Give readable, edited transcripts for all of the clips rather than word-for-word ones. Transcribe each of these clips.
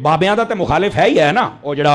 ਬਾਬਿਆਂ ਦਾ ਤੇ ਮੁਖਾਲਿਫ ਹੈ ਹੀ ਹੈ ਨਾ, ਉਹ ਜਿਹੜਾ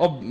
ਉਹ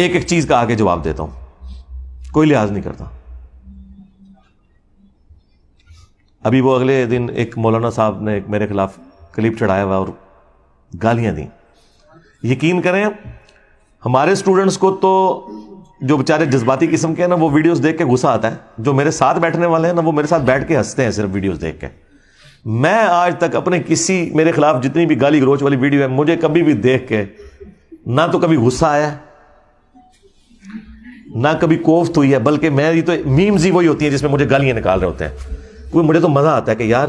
ایک ایک چیز کا آگے جواب دیتا ہوں, کوئی لحاظ نہیں کرتا. ابھی وہ اگلے دن ایک مولانا صاحب نے میرے خلاف کلپ چڑھایا ہوا اور گالیاں دیں. یقین کریں ہمارے اسٹوڈنٹس کو تو جو بیچارے جذباتی قسم کے ہیں نا, وہ ویڈیوز دیکھ کے غصہ آتا ہے. جو میرے ساتھ بیٹھنے والے ہیں نا, وہ میرے ساتھ بیٹھ کے ہنستے ہیں صرف ویڈیوز دیکھ کے. میں آج تک اپنے کسی میرے خلاف جتنی بھی گالی گلوچ والی ویڈیو ہے, مجھے کبھی بھی دیکھ کے نہ تو کبھی غصہ آیا نہ کبھی کوفت ہوئی ہے, بلکہ میری تو میمز ہی وہی ہوتی ہیں جس میں مجھے گالیاں نکال رہے ہوتے ہیں. مجھے تو مزہ آتا ہے کہ یار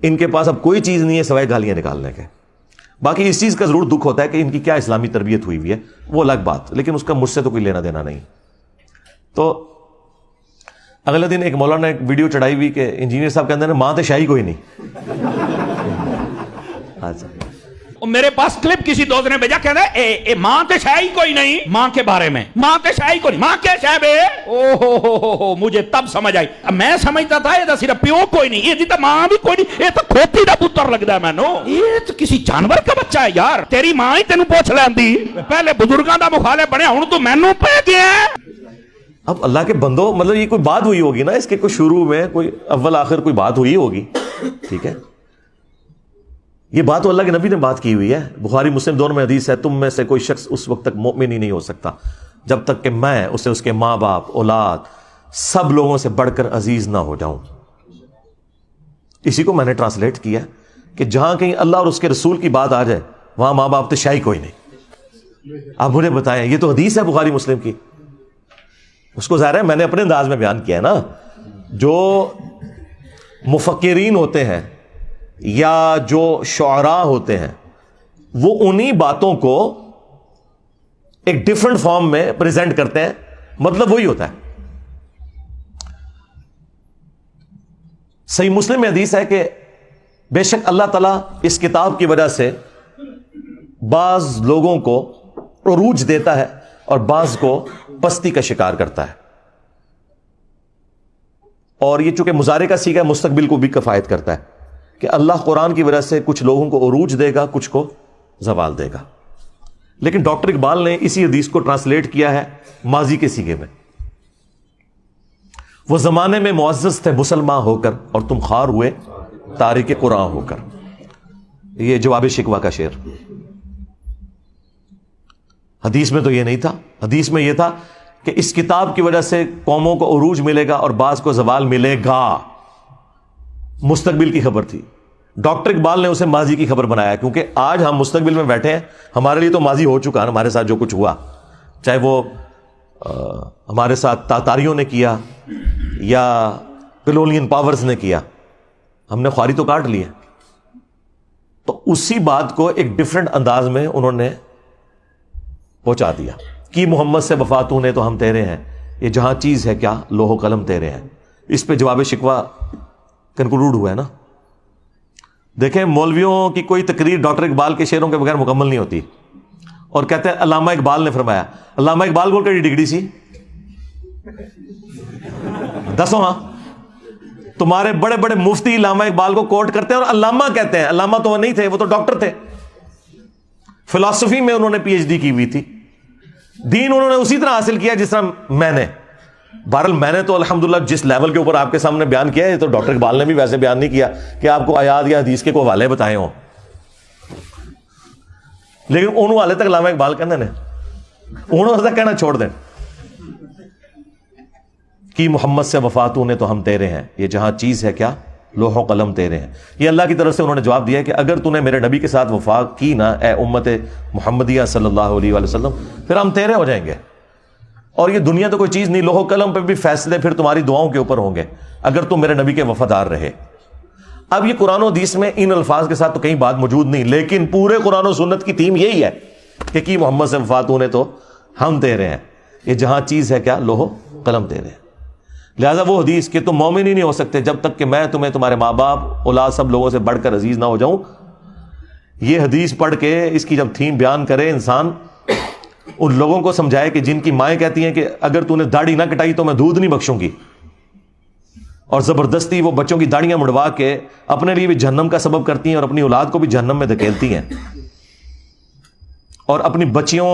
ان کے پاس اب کوئی چیز نہیں ہے سوائے گالیاں نکالنے کے. باقی اس چیز کا ضرور دکھ ہوتا ہے کہ ان کی کیا اسلامی تربیت ہوئی ہوئی ہے, وہ الگ بات, لیکن اس کا مجھ سے تو کوئی لینا دینا نہیں. تو اگلے دن ایک مولانا نے ایک ویڈیو چڑھائی ہوئی کہ انجینئر صاحب کہتے ہیں ماں تے شاہی کوئی نہیں. اچھا, میرے پاس کلپ کسی دوست نے بھیجا, کہتا ہے ماں تے شاہی کوئی نہیں, ماں کے بارے میں ماں تے شاہی کوئی نہیں, ماں کیا شاہ بے. او ہو مجھے تب سمجھ آئی. میں سمجھتا تھا یہ صرف پیو کوئی نہیں, یہ تو ماں بھی کوئی نہیں, یہ تو کھوتی دا پتر لگتا ہے مینو, یہ تو کسی جانور کا بچہ ہے یار. تیری ماں ہی تینوں پوچھ لیندی, پہلے بزرگاں دا مخالف بنیا, ہن تو مینوں پہ گیا. اب اللہ کے بندو, مطلب یہ کوئی بات ہوئی ہوگی نا, اس کے کوئی شروع میں کوئی اول آخر کوئی بات ہوئی ہوگی, ٹھیک ہے. یہ بات تو اللہ کے نبی نے بات کی ہوئی ہے, بخاری مسلم دونوں میں حدیث ہے, تم میں سے کوئی شخص اس وقت تک مومن ہی نہیں ہو سکتا جب تک کہ میں اسے اس کے ماں باپ اولاد سب لوگوں سے بڑھ کر عزیز نہ ہو جاؤں. اسی کو میں نے ٹرانسلیٹ کیا کہ جہاں کہیں اللہ اور اس کے رسول کی بات آ جائے وہاں ماں باپ تو شاہی کوئی نہیں. آپ مجھے بتائیں, یہ تو حدیث ہے بخاری مسلم کی, اس کو ظاہر ہے میں نے اپنے انداز میں بیان کیا ہے نا. جو مفکرین ہوتے ہیں یا جو شعراء ہوتے ہیں وہ انہی باتوں کو ایک ڈفرنٹ فارم میں پریزنٹ کرتے ہیں, مطلب وہی ہوتا ہے. صحیح مسلم میں حدیث ہے کہ بے شک اللہ تعالیٰ اس کتاب کی وجہ سے بعض لوگوں کو عروج دیتا ہے اور بعض کو پستی کا شکار کرتا ہے. اور یہ چونکہ مضارع کا صیغہ مستقبل کو بھی کفایت کرتا ہے کہ اللہ قرآن کی وجہ سے کچھ لوگوں کو عروج دے گا, کچھ کو زوال دے گا. لیکن ڈاکٹر اقبال نے اسی حدیث کو ٹرانسلیٹ کیا ہے ماضی کے صیغے میں. وہ زمانے میں معزز تھے مسلمان ہو کر اور تم خوار ہوئے تارک قرآن ہو کر. یہ جواب شکوہ کا شعر. حدیث میں تو یہ نہیں تھا, حدیث میں یہ تھا کہ اس کتاب کی وجہ سے قوموں کو عروج ملے گا اور بعض کو زوال ملے گا. مستقبل کی خبر تھی. ڈاکٹر اقبال نے اسے ماضی کی خبر بنایا کیونکہ آج ہم مستقبل میں بیٹھے ہیں, ہمارے لیے تو ماضی ہو چکا ہے, ہمارے ساتھ جو کچھ ہوا, چاہے وہ ہمارے ساتھ تاتاریوں نے کیا یا کلونین پاورز نے کیا, ہم نے خواری تو کاٹ لی ہے. تو اسی بات کو ایک ڈفرنٹ انداز میں انہوں نے پہنچا دیا کہ محمد سے وفاتوں نے تو ہم تیرے ہیں, یہ جہاں چیز ہے کیا لوح و قلم تیرے ہیں. اس پہ جواب شکوہ کنکلوڈ ہوا ہے نا. دیکھیں مولویوں کی کوئی تقریر ڈاکٹر اقبال کے شعروں کے بغیر مکمل نہیں ہوتی. اور کہتے ہیں علامہ اقبال نے فرمایا, علامہ اقبال کو کیڑی ڈگری سی دسو. ہاں تمہارے بڑے بڑے مفتی علامہ اقبال کو کوٹ کرتے ہیں اور علامہ کہتے ہیں. علامہ تو وہ نہیں تھے, وہ تو ڈاکٹر تھے. فلسفی میں انہوں نے پی ایچ ڈی کی ہوئی تھی. دین انہوں نے اسی طرح حاصل کیا جس طرح میں نے. بہرحال میں نے تو الحمدللہ جس لیول کے اوپر آپ کے سامنے بیان کیا ہے, تو ڈاکٹر اقبال نے بھی ویسے بیان نہیں کیا کہ آپ کو آیات یا حدیث کے کوئی حوالے بتائے ہوں, لیکن ان حوالے تک علامہ اقبال کہنے نے, انہوں نے کہنا چھوڑ دیں کہ محمد سے وفاتوں نے تو ہم تیرے ہیں, یہ جہاں چیز ہے کیا لوح و قلم تیرے ہیں. یہ اللہ کی طرف سے انہوں نے جواب دیا کہ اگر تو نے میرے نبی کے ساتھ وفا کی نا اے امت محمدیہ صلی اللہ علیہ وآلہ وسلم, پھر ہم تیرے ہو جائیں گے. اور یہ دنیا تو کوئی چیز نہیں, لوح و قلم پہ بھی فیصلے پھر تمہاری دعاؤں کے اوپر ہوں گے اگر تم میرے نبی کے وفادار رہے. اب یہ قرآن و حدیث میں ان الفاظ کے ساتھ تو کہیں بات موجود نہیں, لیکن پورے قرآن و سنت کی تھیم یہی ہے کہ کی محمد سے وفاتوں نے تو ہم تیرے ہیں, یہ جہاں چیز ہے کیا لوح و قلم تیرے ہیں. لہٰذا وہ حدیث کہ تم مومن ہی نہیں ہو سکتے جب تک کہ میں تمہیں تمہارے ماں باپ اولاد سب لوگوں سے بڑھ کر عزیز نہ ہو جاؤں, یہ حدیث پڑھ کے اس کی جب تھیم بیان کرے انسان, ان لوگوں کو سمجھائے کہ جن کی مائیں کہتی ہیں کہ اگر تو نے داڑھی نہ کٹائی تو میں دودھ نہیں بخشوں گی, اور زبردستی وہ بچوں کی داڑیاں مڑوا کے اپنے لیے بھی جہنم کا سبب کرتی ہیں اور اپنی اولاد کو بھی جہنم میں دھکیلتی ہیں, اور اپنی بچیوں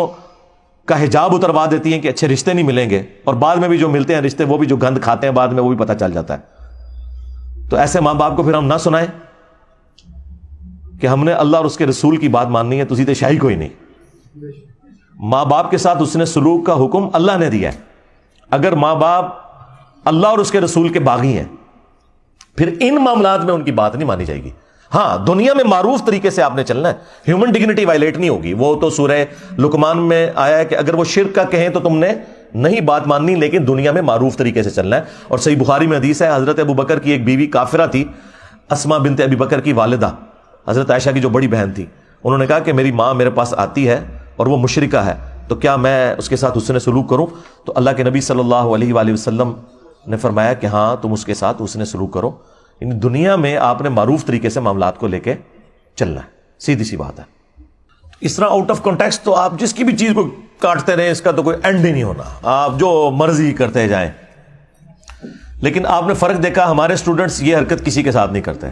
کا حجاب اتروا دیتی ہیں کہ اچھے رشتے نہیں ملیں گے, اور بعد میں بھی جو ملتے ہیں رشتے وہ بھی جو گند کھاتے ہیں بعد میں وہ بھی پتہ چل جاتا ہے. تو ایسے ماں باپ کو پھر ہم نہ سنائیں کہ ہم نے اللہ اور اس کے رسول کی بات ماننی ہے, تو سیدھے شاہی کوئی نہیں. ماں باپ کے ساتھ اس نے سلوک کا حکم اللہ نے دیا ہے. اگر ماں باپ اللہ اور اس کے رسول کے باغی ہیں پھر ان معاملات میں ان کی بات نہیں مانی جائے گی. ہاں دنیا میں معروف طریقے سے آپ نے چلنا ہے, ہیومن ڈگنیٹی وائلیٹ نہیں ہوگی. وہ تو سورہ لقمان میں آیا ہے کہ اگر وہ شرک کا کہیں تو تم نے نہیں بات ماننی, لیکن دنیا میں معروف طریقے سے چلنا ہے. اور صحیح بخاری میں حدیث ہے, حضرت ابو بکر کی ایک بیوی کافرہ تھی, اسما بنت ابی بکر کی والدہ حضرت عائشہ کی جو بڑی بہن تھی. انہوں نے کہا کہ میری ماں میرے پاس آتی ہے اور وہ مشرکہ ہے, تو کیا میں اس کے ساتھ حسن سلوک کروں؟ تو اللہ کے نبی صلی اللہ علیہ وآلہ وسلم نے فرمایا کہ ہاں تم اس کے ساتھ حسن سلوک کرو. یعنی دنیا میں آپ نے معروف طریقے سے معاملات کو لے کے چلنا ہے, سیدھی سی بات ہے. اس طرح آؤٹ آف کانٹیکسٹ تو آپ جس کی بھی چیز کو کاٹتے رہیں, اس کا تو کوئی اینڈ ہی نہیں ہونا, آپ جو مرضی کرتے جائیں. لیکن آپ نے فرق دیکھا, ہمارے اسٹوڈنٹس یہ حرکت کسی کے ساتھ نہیں کرتے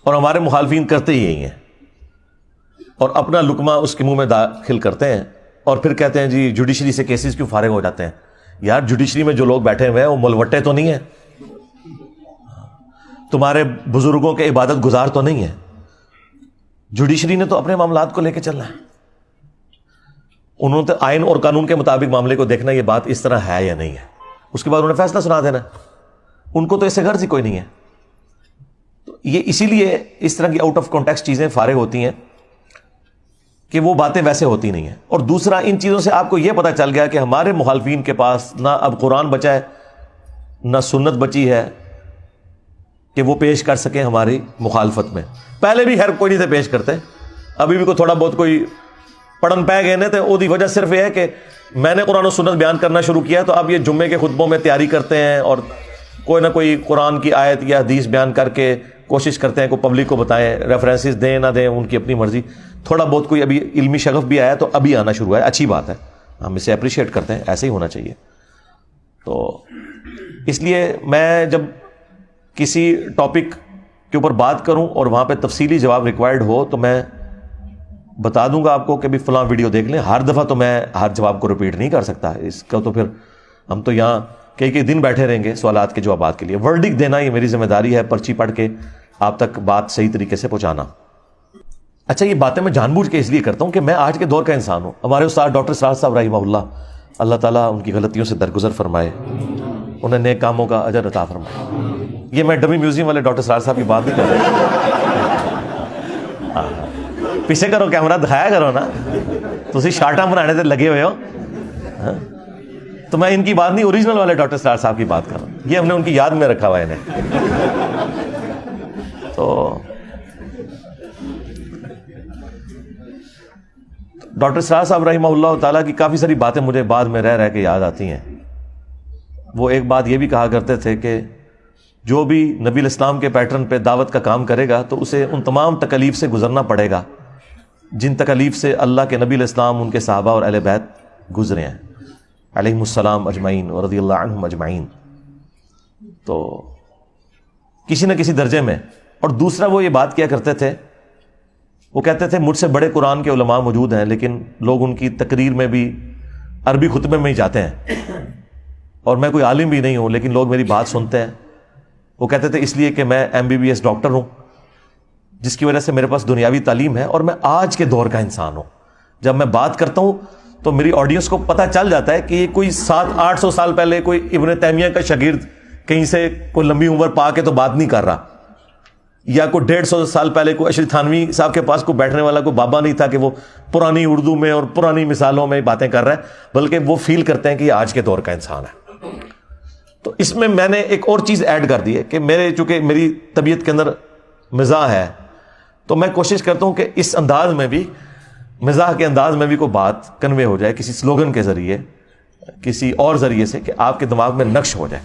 اور ہمارے مخالفین کرتے ہی یہی ہیں, اور اپنا لقمہ اس کے منہ میں داخل کرتے ہیں اور پھر کہتے ہیں جی جوڈیشری سے کیسز کیوں فارغ ہو جاتے ہیں. یار جوڈیشری میں جو لوگ بیٹھے ہوئے ہیں وہ ملوٹے تو نہیں ہیں, تمہارے بزرگوں کے عبادت گزار تو نہیں ہے. جوڈیشری نے تو اپنے معاملات کو لے کے چلنا ہے, انہوں نے آئین اور قانون کے مطابق معاملے کو دیکھنا یہ بات اس طرح ہے یا نہیں ہے, اس کے بعد انہوں نے فیصلہ سنا دینا. ان کو تو اس سے غرض ہی کوئی نہیں ہے. تو یہ اسی لیے اس طرح کی آؤٹ آف کانٹیکسٹ چیزیں فارغ ہوتی ہیں کہ وہ باتیں ویسے ہوتی نہیں ہیں. اور دوسرا, ان چیزوں سے آپ کو یہ پتہ چل گیا کہ ہمارے مخالفین کے پاس نہ اب قرآن بچا ہے نہ سنت بچی ہے کہ وہ پیش کر سکیں ہماری مخالفت میں. پہلے بھی خیر کوئی نہیں تھے پیش کرتے, ابھی بھی کوئی تھوڑا بہت کوئی پڑھن پہ گئے نا, تو وہ دی وجہ صرف یہ ہے کہ میں نے قرآن و سنت بیان کرنا شروع کیا, تو اب یہ جمعے کے خطبوں میں تیاری کرتے ہیں اور کوئی نہ کوئی قرآن کی آیت یا حدیث بیان کر کے کوشش کرتے ہیں کو پبلک کو بتائیں, ریفرنسز دیں نہ دیں ان کی اپنی مرضی. تھوڑا بہت کوئی ابھی علمی شغف بھی آیا تو ابھی آنا شروع ہے, اچھی بات ہے, ہم اسے اپریشیٹ کرتے ہیں, ایسے ہی ہونا چاہیے. تو اس لیے میں جب کسی ٹاپک کے اوپر بات کروں اور وہاں پہ تفصیلی جواب ریکوائرڈ ہو تو میں بتا دوں گا آپ کو کہ بھی فلاں ویڈیو دیکھ لیں. ہر دفعہ تو میں ہر جواب کو ریپیٹ نہیں کر سکتا, اس کا تو پھر ہم تو یہاں کئی دن بیٹھے رہیں گے سوالات کے جوابات کے لیے. ورڈک دینا یہ میری ذمہ داری ہے, پرچی پڑھ کے آپ تک بات صحیح طریقے سے پہنچانا. اچھا, یہ باتیں میں جان بوجھ کے اس لیے کرتا ہوں کہ میں آج کے دور کا انسان ہوں. ہمارے استاد ڈاکٹر سراج صاحب رحمہ اللہ, اللہ تعالیٰ ان کی غلطیوں سے درگزر فرمائے, انہیں نیک کاموں کا اجر عطا فرمائے. یہ میں ڈمی میوزیم والے ڈاکٹر سراج صاحب کی بات نہیں کر رہا, پیچھے کرو کیمرہ دکھایا کرو نا, تسی شارٹاں بنانے سے لگے ہوئے ہو. تو میں ان کی بات نہیں, اوریجنل والے ڈاکٹر سراج صاحب کی بات کر رہا ہوں, یہ ہم نے ان کی یاد میں رکھا ہوا ہے انہیں. تو ڈاکٹر سراج صاحب رحمہ اللہ تعالیٰ کی کافی ساری باتیں مجھے بعد میں رہ کے یاد آتی ہیں. وہ ایک بات یہ بھی کہا کرتے تھے کہ جو بھی نبی الاسلام کے پیٹرن پہ دعوت کا کام کرے گا تو اسے ان تمام تکالیف سے گزرنا پڑے گا جن تکالیف سے اللہ کے نبی الاسلام, ان کے صحابہ اور اہل بیت گزرے ہیں علیہم السلام اجمعین و رضی اللہ عنہم اجمعین. تو کسی نہ کسی درجے میں. اور دوسرا وہ یہ بات کیا کرتے تھے, وہ کہتے تھے مجھ سے بڑے قرآن کے علماء موجود ہیں لیکن لوگ ان کی تقریر میں بھی عربی خطبے میں ہی جاتے ہیں, اور میں کوئی عالم بھی نہیں ہوں لیکن لوگ میری بات سنتے ہیں. وہ کہتے تھے اس لیے کہ میں MBBS ڈاکٹر ہوں, جس کی وجہ سے میرے پاس دنیاوی تعلیم ہے, اور میں آج کے دور کا انسان ہوں. جب میں بات کرتا ہوں تو میری آڈینس کو پتہ چل جاتا ہے کہ یہ کوئی 700-800 سال پہلے کوئی ابن تیمیہ کا شاگرد کہیں سے کوئی لمبی عمر پا کے تو بات نہیں کر رہا, یا کوئی 150 سال پہلے کوئی اشرف تھانوی صاحب کے پاس کوئی بیٹھنے والا کوئی بابا نہیں تھا کہ وہ پرانی اردو میں اور پرانی مثالوں میں باتیں کر رہا ہے, بلکہ وہ فیل کرتے ہیں کہ یہ آج کے دور کا انسان ہے. تو اس میں نے ایک اور چیز ایڈ کر دی ہے کہ چونکہ میری طبیعت کے اندر مزاح ہے, تو میں کوشش کرتا ہوں کہ اس انداز میں بھی, مزاح کے انداز میں بھی کوئی بات کنوے ہو جائے کسی سلوگن کے ذریعے, کسی اور ذریعے سے, کہ آپ کے دماغ میں نقش ہو جائے.